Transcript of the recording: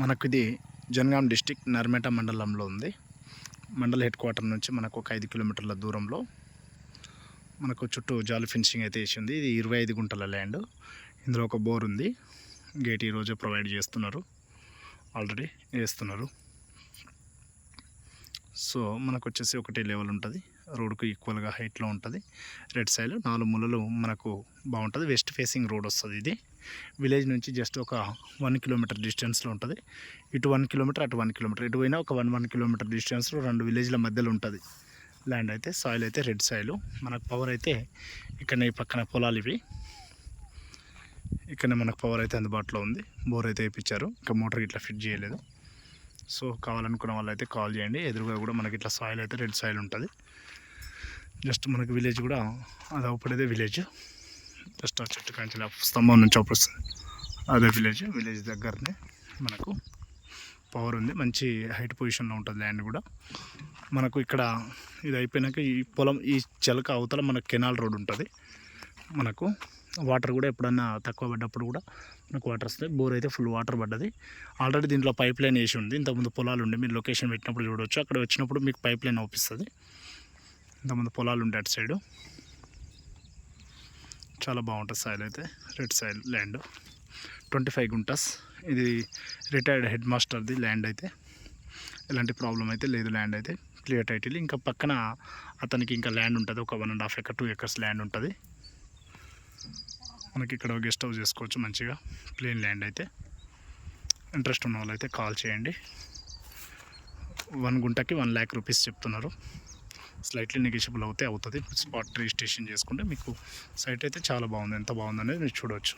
మనకు ఇది జనగాం డిస్టిక్ నర్మేట మండలంలో ఉంది. మండల హెడ్ క్వార్టర్ నుంచి మనకు ఒక 5 కిలోమీటర్ల దూరంలో మనకు చుట్టూ జాలి ఫెన్సింగ్ అయితే వేసి ఉంది. ఇది 25 గుంటల ల్యాండ్. ఇందులో ఒక బోర్ ఉంది. గేట్ ఈరోజే ప్రొవైడ్ చేస్తున్నారు, ఆల్రెడీ వేస్తున్నారు. సో మనకు వచ్చేసి ఒకటే లెవెల్ ఉంటుంది, రోడ్కు ఈక్వల్గా హైట్లో ఉంటుంది. రెడ్ సైడ్ 4 మూలలు మనకు బాగుంటుంది. వెస్ట్ ఫేసింగ్ రోడ్ వస్తుంది. ఇది విలేజ్ నుంచి జస్ట్ ఒక 1 కిలోమీటర్ డిస్టెన్స్లో ఉంటుంది. ఇటు 1 కిలోమీటర్, అటు 1 కిలోమీటర్, ఎటు పోయినా ఒక 1 కిలోమీటర్ డిస్టెన్స్లో 2 విలేజ్ల మధ్యలో ఉంటుంది ల్యాండ్. అయితే సాయిల్ అయితే రెడ్ సాయిల్. మనకు పవర్ అయితే ఇక్కడ ఈ పక్కన పొలాలు ఇవి, ఇక్కడ మనకు పవర్ అయితే అందుబాటులో ఉంది. బోర్ అయితే వేయించారు, ఇంకా మోటార్ ఇట్లా ఫిట్ చేయలేదు. సో కావాలనుకున్న వాళ్ళు అయితే కాల్ చేయండి. ఎదురుగా కూడా మనకి ఇట్లా సాయిల్ అయితే రెడ్ సాయిల్ ఉంటుంది. జస్ట్ మనకి విలేజ్ కూడా అది అవుపడేదే విలేజ్. జస్ట్ ఆ చెట్టు కాంచి స్తంభం నుంచి అవుపడుస్తుంది, అదే విలేజ్ దగ్గరనే మనకు పవర్ ఉంది. మంచి హైట్ పొజిషన్లో ఉంటుంది ల్యాండ్ కూడా. మనకు ఇక్కడ ఇది అయిపోయినాక ఈ పొలం, ఈ చెలక అవతల మనకు కెనాల్ రోడ్ ఉంటుంది. మనకు వాటర్ కూడా ఎప్పుడన్నా తక్కువ పడ్డప్పుడు కూడా మనకు వాటర్ వస్తాయి. బోర్ అయితే ఫుల్ వాటర్ పడ్డది. ఆల్రెడీ దీంట్లో పైప్ లైన్ వేసి ఉంది. ఇంతకుముందు పొలాలు ఉండే, మీరు లొకేషన్ పెట్టినప్పుడు చూడవచ్చు. అక్కడ వచ్చినప్పుడు మీకు పైప్ లైన్ అవుపిస్తుంది. ఇంతకుముందు పొలాలు ఉండే అటు సైడు. చాలా బాగుంటుంది సాయిల్ అయితే, రెడ్ సాయిల్ ల్యాండ్. 25 గుంటస్. ఇది రిటైర్డ్ హెడ్ మాస్టర్ది ల్యాండ్. అయితే ఎలాంటి ప్రాబ్లం అయితే లేదు, ల్యాండ్ అయితే క్లియర్ టైటిల్. ఇంకా పక్కన అతనికి ఇంకా ల్యాండ్ ఉంటుంది, ఒక 1.5 ఎకర్ 2 ఎకర్స్ ల్యాండ్ ఉంటుంది. మనకి ఇక్కడ గెస్ట్ హౌస్ చేసుకోవచ్చు మంచిగా, ప్లేన్ ల్యాండ్. అయితే ఇంట్రెస్ట్ ఉన్న వాళ్ళు అయితే కాల్ చేయండి. 1 గుంటకి 1 lakh రూపీస్ చెప్తున్నారు. స్లైట్లీ నెగిషియబుల్ అవుతుంది. స్పాట్ రిజిస్ట్రేషన్ చేసుకుంటే మీకు సైట్ అయితే చాలా బాగుంది. ఎంత బాగుందనేది మీరు చూడవచ్చు.